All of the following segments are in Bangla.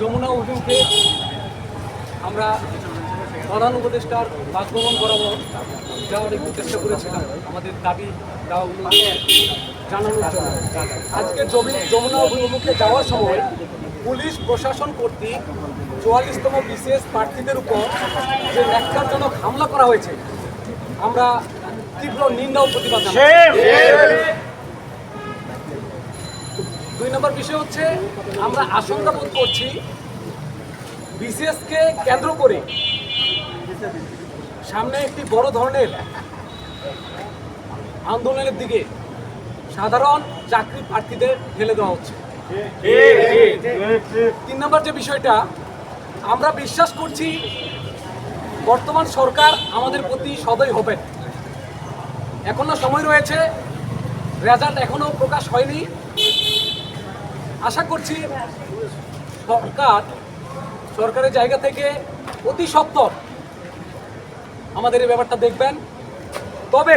যমুনা অভিমুখে আমরা প্রধান উপদেষ্টার বাসভবন বরাবর যাওয়ার একটু চেষ্টা করেছিলাম আমাদের দাবি দাওয়াগুলো জানানোর জন্য। আজকে যমুনা অভিমুখে যাওয়ার সময় পুলিশ প্রশাসন কর্তৃক 44তম বিসিএস প্রার্থীদের উপর যে ন্যাক্কারজনক হামলা করা হয়েছে, আমরা তীব্র নিন্দা ও প্রতিবাদ জানাই। 2 নম্বর বিষয় হচ্ছে, আমরা আশঙ্কা বোধ করছি বিসিএসকে কেন্দ্র করে সামনে একটি বড় ধরনের আন্দোলনের দিকে সাধারণ চাকরি প্রার্থীদের ঠেলে দেওয়া হচ্ছে। 3 নম্বর যে বিষয়টা, আমরা বিশ্বাস করছি বর্তমান সরকার আমাদের প্রতি সদয় হবে। এখনো সময় রয়েছে, রেজাল্ট এখনো প্রকাশ হয়নি। আশা করছি সরকারের জায়গা থেকে অতি সত্বর আমাদের এই ব্যাপারটা দেখবেন। তবে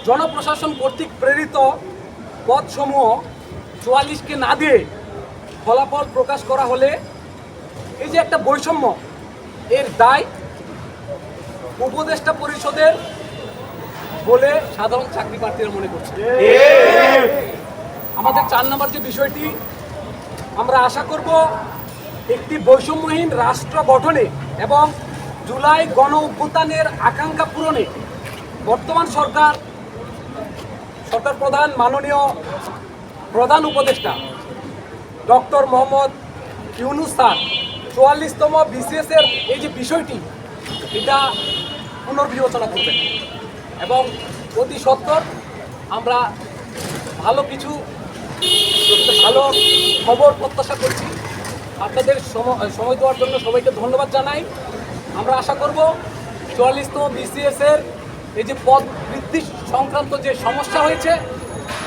জনপ্রশাসন কর্তৃক প্রেরিত পদসমূহ 44কে না দিয়ে ফলাফল প্রকাশ করা হলে এই যে একটা বৈষম্য, এর দায় উপদেষ্টা পরিষদের বলে সাধারণ চাকরি প্রার্থীরা মনে করছে। আমাদের 4 নম্বর যে বিষয়টি, আমরা আশা করব একটি বৈষম্যহীন রাষ্ট্র গঠনে এবং জুলাই গণ অভ্যুত্থানের আকাঙ্ক্ষা পূরণে বর্তমান সরকার প্রধান মাননীয় প্রধান উপদেষ্টা ডক্টর মোহাম্মদ ইউনূস স্যার 44তম বিসিএসের এই যে বিষয়টি, এটা পুনর্বিবেচনা করবেন এবং অতি সত্বর আমরা ভালো খবর প্রত্যাশা করছি। আপনাদের সময় দেওয়ার জন্য সবাইকে ধন্যবাদ জানাই। আমরা আশা করব 44তম বিসিএসের এই যে পদ বৃদ্ধি সংক্রান্ত যে সমস্যা হয়েছে,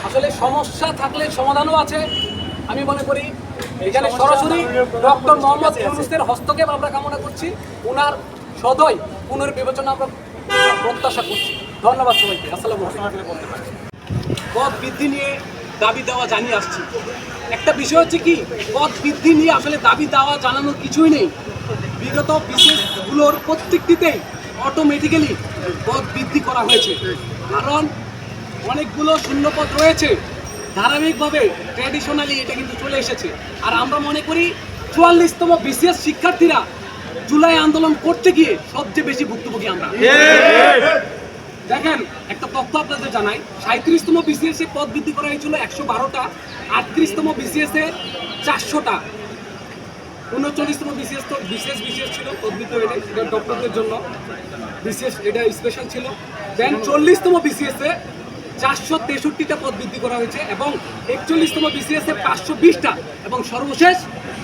আসলে সমস্যা থাকলে সমাধানও আছে। আমি মনে করি এখানে সরাসরি ডক্টর মোহাম্মদ ইউনূসের হস্তক্ষেপ আমরা কামনা করছি, ওনার সদয় পুনর্বিবেচনা আমরা প্রত্যাশা করছি। ধন্যবাদ সবাইকে। আসসালামু আলাইকুম। পদ বৃদ্ধি নিয়ে দাবি দেওয়া জানিয়ে আসছি। একটা বিষয় হচ্ছে কি, পদ বৃদ্ধি নিয়ে আসলে দাবি দেওয়া জানানোর কিছুই নেই। বিগত বিসিএসগুলোর প্রত্যেকটিতেই অটোমেটিক্যালি পদ বৃদ্ধি করা হয়েছে, কারণ অনেকগুলো শূন্যপদ রয়েছে। ধারাবাহিকভাবে ট্র্যাডিশনালি এটা কিন্তু চলে এসেছে। আর আমরা মনে করি 44তম বিসিএস শিক্ষার্থীরা জুলাই আন্দোলন করতে গিয়ে সবচেয়ে বেশি ভুক্তভোগী আমরা। দেখেন, একটা তথ্য আপনাদের জানাই, 37তম বিসিএস এ পদ বৃদ্ধি করা হয়েছিল 112টা, 38তম বিসিএস এ 400টা, 39তম বিসিএস তো বিসিএস ছিল পদ বৃদ্ধি হয়েছে, এটা ডক্টরদের জন্য বিসিএস, এটা স্পেশাল ছিল। দেন 40তম বিসিএস এ 463টা পদ বৃদ্ধি করা হয়েছে এবং 41তম বিসিএস এ 520টা এবং সর্বশেষ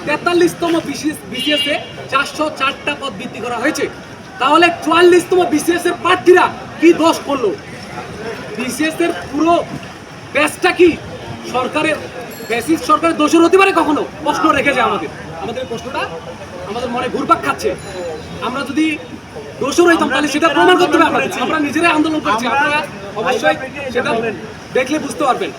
43তম বিসিএস এ 404টা পদ বৃদ্ধি করা হয়েছে। তাহলে 44তম বিসিএস এর প্রার্থীরা কি দোষ করলো? বিসিএস এর পুরো ব্যাচটা কি সরকারের দোষের হতে পারে? কখনো প্রশ্ন রেখে যায় আমাদের প্রশ্নটা আমাদের মনে ঘুরপাক খাচ্ছে। আমরা যদি দোষর হইতাম তাহলে সেটা প্রমাণ করতে হবে। আমরা নিজেরাই আন্দোলন করছি, আপনারা অবশ্যই সেটা দেখলে বুঝতে পারবেন।